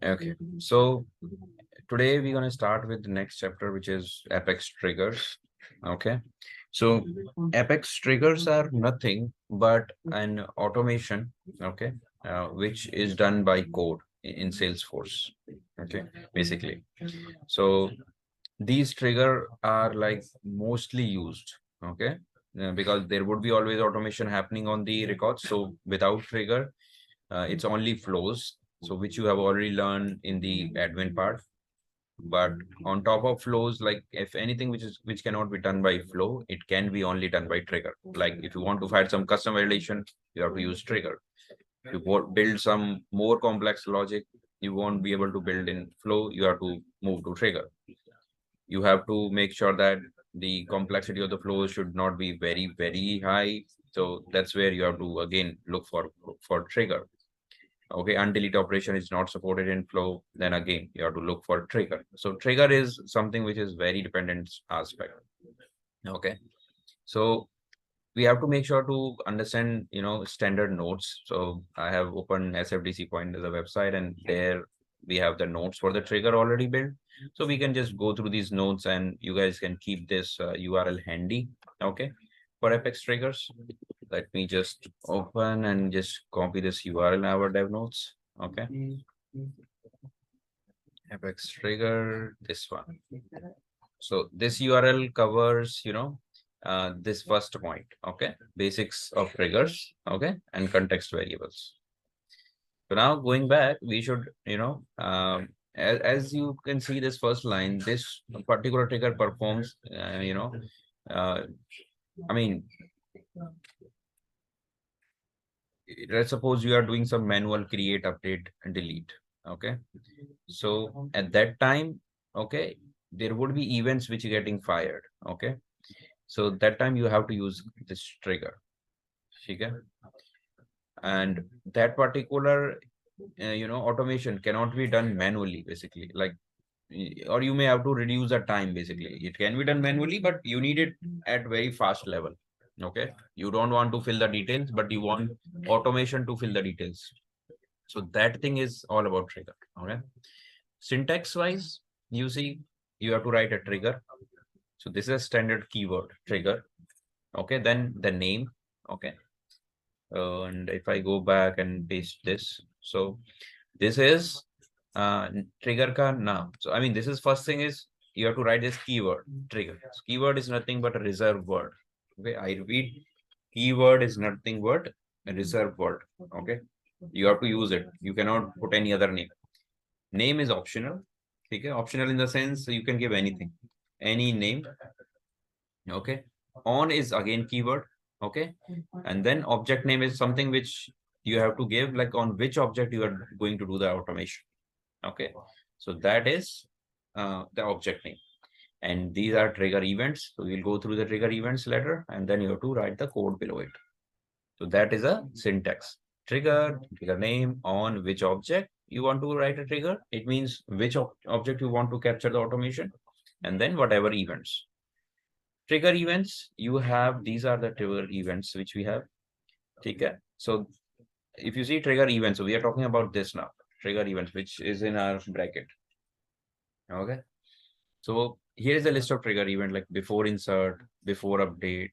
Okay, so today we're going to start with the next chapter, which is Apex triggers. Okay, so Apex triggers are nothing but an automation, okay, which is done by code in Salesforce. Okay, basically. So these trigger are like mostly used, okay, because there would be always automation happening on the records. So without trigger, it's only flows, so which you have already learned in the admin part. But on top of flows, like if anything which cannot be done by flow, it can be only done by trigger. Like if you want to find some custom validation, you have to use trigger. If you build some more complex logic, you won't be able to build in flow, you have to move to trigger. You have to make sure that the complexity of the flow should not be very high. So that's where you have to again look for trigger. Okay, undelete operation is not supported in flow, then again you have to look for trigger. So trigger is something which is very dependent aspect. Okay, so we have to make sure to understand, standard nodes. So I have opened SFDC Point as a website, and there we have the nodes for the trigger already built. So we can just go through these nodes, and you guys can keep this URL handy. Okay, for Apex triggers, let me just open and just copy this URL in our dev notes. Okay, Apex trigger, this one. So this URL covers, this first point, okay, basics of triggers, okay, and context variables. So now going back, we should, as you can see this first line, this particular trigger performs, uh, I mean, let's suppose you are doing some manual create, update, and delete. Okay. So at that time, okay, there would be events which are getting fired. Okay. So that time you have to use this trigger. Okay. And that particular, automation cannot be done manually, basically. Like, or you may have to reduce the time, basically. It can be done manually, but you need it at very fast level. Okay. You don't want to fill the details, but you want automation to fill the details. So that thing is all about trigger. Okay. Syntax wise, you see, you have to write a trigger. So this is a standard keyword trigger. Okay. Then the name. Okay. And if I go back and paste this, so this is trigger ka naam. So I mean, this is first thing is you have to write this keyword trigger. So, keyword is nothing but a reserved word. Okay. I repeat, keyword is nothing but a reserved word. Okay. You have to use it. You cannot put any other name. Name is optional. Okay. Optional in the sense you can give anything, any name. Okay. On is again keyword. Okay. And then object name is something which you have to give, like on which object you are going to do the automation. Okay. So that is the object name. And these are trigger events. So we'll go through the trigger events later, and then you have to write the code below it. So that is a syntax. Trigger name, on which object you want to write a trigger. It means which object you want to capture the automation, and then whatever events. Trigger events, you have, these are the trigger events which we have. Okay. So if you see trigger events, so we are talking about this now, trigger events, which is in our bracket. Okay. So here is a list of trigger event, like before insert, before update,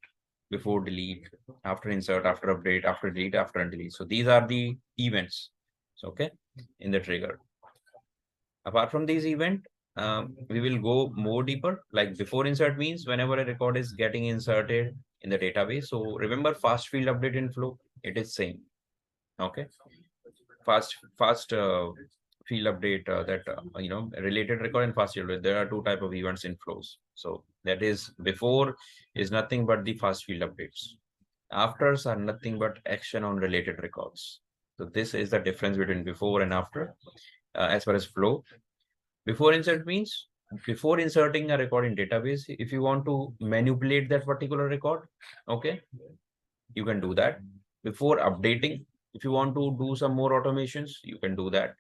before delete, after insert, after update, after delete, after delete. So these are the events. So, okay, in the trigger. Apart from these event, we will go more deeper. Like before insert means whenever a record is getting inserted in the database. So remember fast field update in flow, it is same. Okay. Fast field update, that related record and fast field update. There are two type of events in flows. So that is before is nothing but the fast field updates. Afters are nothing but action on related records. So this is the difference between before and after. As far as flow, before insert means before inserting a record in database, if you want to manipulate that particular record, okay, you can do that. Before updating, if you want to do some more automations, you can do that.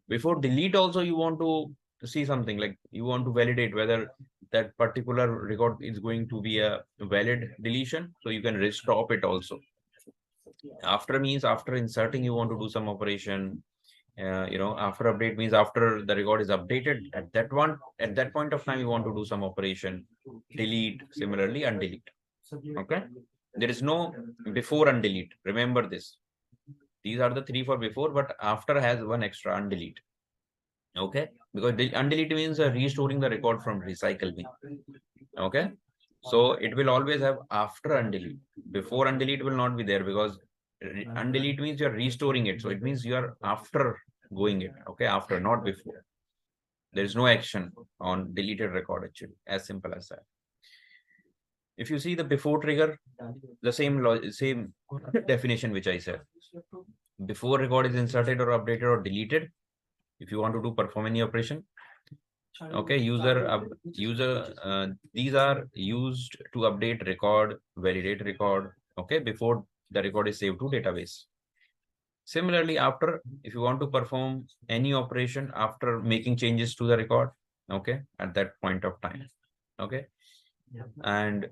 Before delete also, you want to see something, like you want to validate whether that particular record is going to be a valid deletion, so you can stop it also. After means after inserting, you want to do some operation. After update means after the record is updated, at that point of time, you want to do some operation, delete, similarly undelete. Okay. There is no before undelete. Remember this. These are the three for before, but after has one extra undelete. Okay. Because undelete means restoring the record from recycle bin. Okay. So it will always have after undelete. Before undelete will not be there because undelete means you're restoring it. So it means you are after going it. Okay. After, not before. There is no action on deleted record actually. As simple as that. If you see the before trigger, the same definition which I said. Before record is inserted or updated or deleted, if you want to do perform any operation, okay, these are used to update record, validate record, okay, before the record is saved to database. Similarly, after, if you want to perform any operation after making changes to the record, okay, at that point of time, okay. And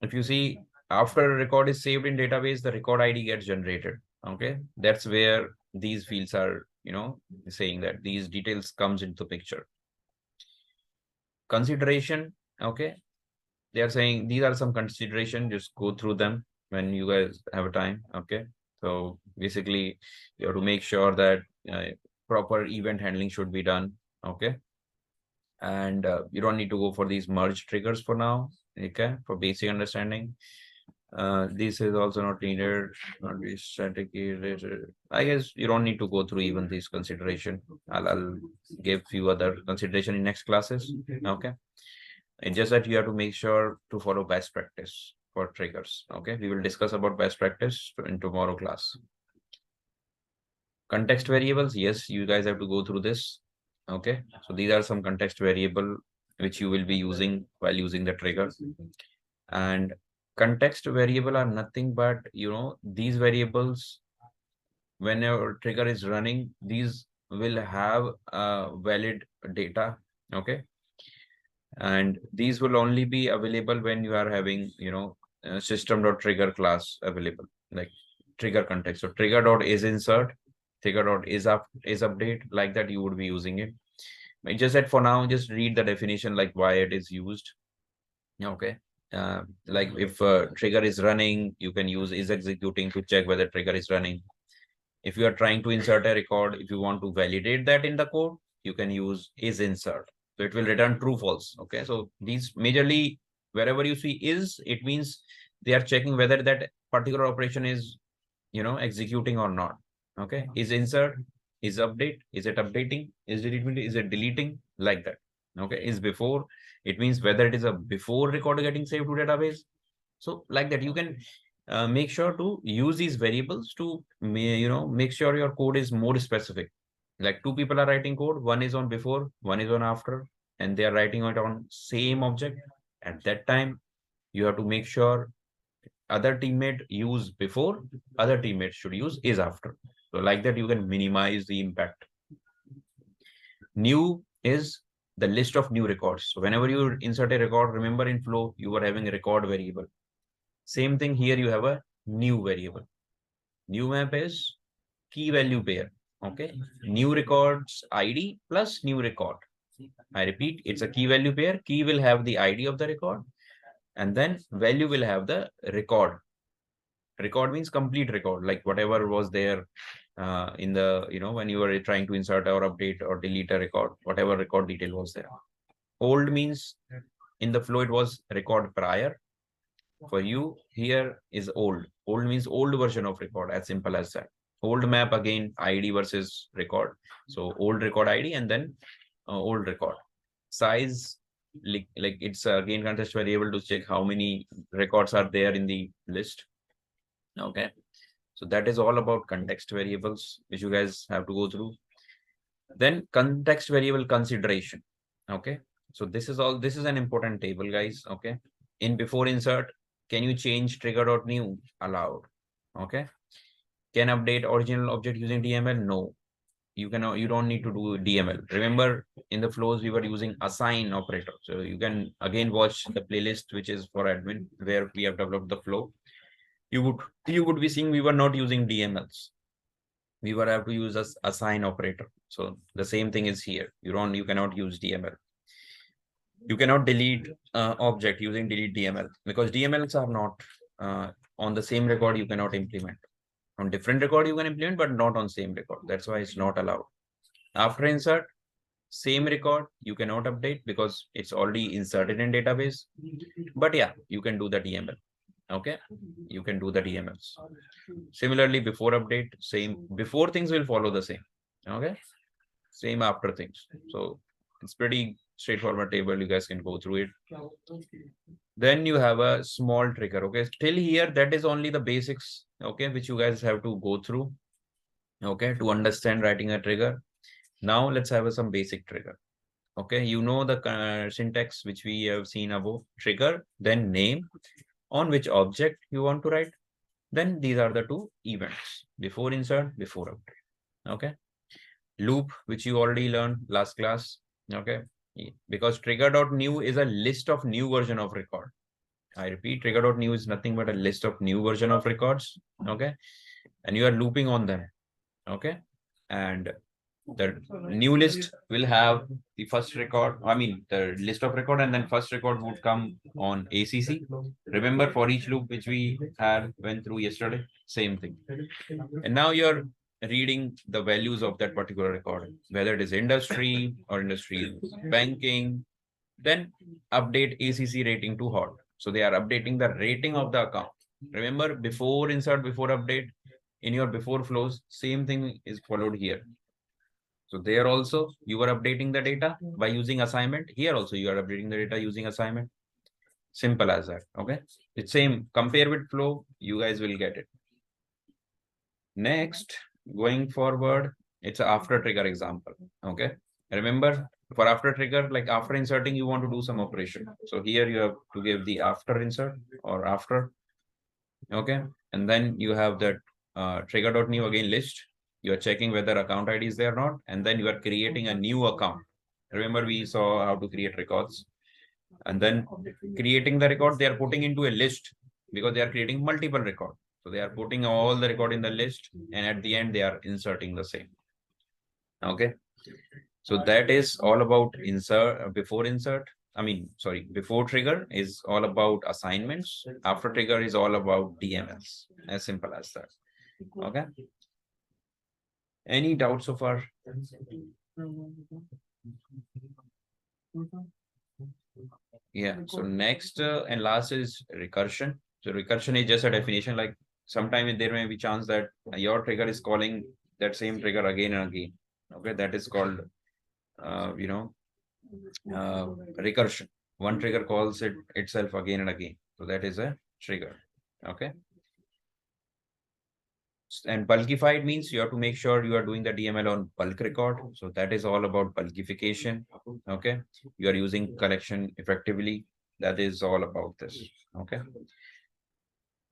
if you see, after a record is saved in database, the record ID gets generated. Okay, that's where these fields are, saying that these details comes into picture. Consideration, okay, they are saying these are some consideration. Just go through them when you guys have a time. Okay, so basically, you have to make sure that proper event handling should be done. Okay, and you don't need to go for these merge triggers for now. Okay, for basic understanding. This is also not needed, not be static. I guess you don't need to go through even this consideration. I'll give few other consideration in next classes. Okay. It's just that you have to make sure to follow best practice for triggers. Okay. We will discuss about best practice in tomorrow class. Context variables. Yes, you guys have to go through this. Okay. So these are some context variable which you will be using while using the trigger. And context variable are nothing but, these variables, whenever trigger is running, these will have valid data. Okay. And these will only be available when you are having, system.trigger class available, like trigger context. So trigger.isInsert, trigger.isUpdate, update, like that you would be using it. It's just that for now, just read the definition, like why it is used. Okay. Like if trigger is running, you can use is executing to check whether trigger is running. If you are trying to insert a record, if you want to validate that in the code, you can use is insert. So it will return true, false. Okay. So these majorly, wherever you see is, it means they are checking whether that particular operation is, executing or not. Okay. Is insert, is update, is it updating, is it deleting, like that. Okay. Is before, it means whether it is a before record getting saved to database. So like that, you can make sure to use these variables to, make sure your code is more specific. Like two people are writing code, one is on before, one is on after, and they are writing it on same object. At that time, you have to make sure other teammate use before, other teammate should use is after. So like that, you can minimize the impact. New is the list of new records. So whenever you insert a record, remember in flow, you are having a record variable. Same thing here, you have a new variable. New map is key value pair. Okay. New records ID plus new record. I repeat, it's a key value pair. Key will have the ID of the record, and then value will have the record. Record means complete record, like whatever was there in the, when you were trying to insert or update or delete a record, whatever record detail was there. Old means in the flow, it was record prior. For you, here is old. Old means old version of record, as simple as that. Old map, again, ID versus record. So old record ID and then old record. Size, like it's again context variable to check how many records are there in the list. Okay. So that is all about context variables, which you guys have to go through. Then context variable consideration. Okay. So this is an important table, guys. Okay. In before insert, can you change trigger.new? Allowed. Okay. Can update original object using DML? No. You don't need to do DML. Remember, in the flows, we were using assign operator. So you can again watch the playlist, which is for admin, where we have developed the flow. You would be seeing we were not using DMLs. we will have to use a assign operator. So the same thing is here. You cannot use DML. You cannot delete object using delete DML, because DMLs are not on the same record. You cannot implement on different record. You can implement, but not on same record. That's why it's not allowed. After insert, same record you cannot update because it's already inserted in database. But yeah, you can do the DML. Okay, you can do the DMLs. Similarly, before update, same. Before things will follow the same. Okay, same after things. So it's pretty straightforward table. You guys can go through it. Then you have a small trigger. Okay, till here that is only the basics. Okay, which you guys have to go through. Okay, to understand writing a trigger. Now let's have some basic trigger. Okay, you know the syntax which we have seen above. Trigger, then name, on which object you want to write. Then these are the two events: before insert, before update. Okay, loop, which you already learned last class. Okay, because trigger.new is a list of new version of record. I repeat, trigger.new is nothing but a list of new version of records. Okay, and you are looping on them. Okay, and the new list will have the first record, I mean the list of record, and then first record would come on ACC. Remember, for each loop which we had went through yesterday, same thing. And now you're reading the values of that particular record, whether it is industry or industry banking. Then update ACC rating to hot. So they are updating the rating of the account. Remember, before insert, before update, in your before flows, same thing is followed here. So there also you are updating the data by using assignment. Here also you are updating the data using assignment. Simple as that. Okay, it's same. Compare with flow, you guys will get it. Next, going forward, it's an after trigger example. Okay, remember, for after trigger, like after inserting, you want to do some operation. So here you have to give the after insert or after. Okay, and then you have that trigger.new again list. You are checking whether account ID is there or not, and then you are creating a new account. Remember, we saw how to create records, and then creating the record, they are putting into a list because they are creating multiple records. So they are putting all the record in the list, and at the end they are inserting the same. Okay, so that is all about insert. Before insert, I mean, sorry, before trigger is all about assignments. After trigger is all about DMLs. As simple as that. Okay. Any doubts so far? Yeah. So next and last is recursion. So recursion is just a definition. Like sometimes there may be chance that your trigger is calling that same trigger again and again. Okay, that is called recursion. One trigger calls it itself again and again. So that is a trigger. Okay. And bulkified means you have to make sure you are doing the DML on bulk record. So that is all about bulkification. Okay. You are using collection effectively. That is all about this. Okay.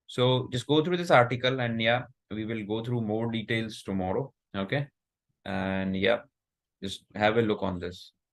So just go through this article, and yeah, we will go through more details tomorrow. Okay. And yeah, just have a look on this.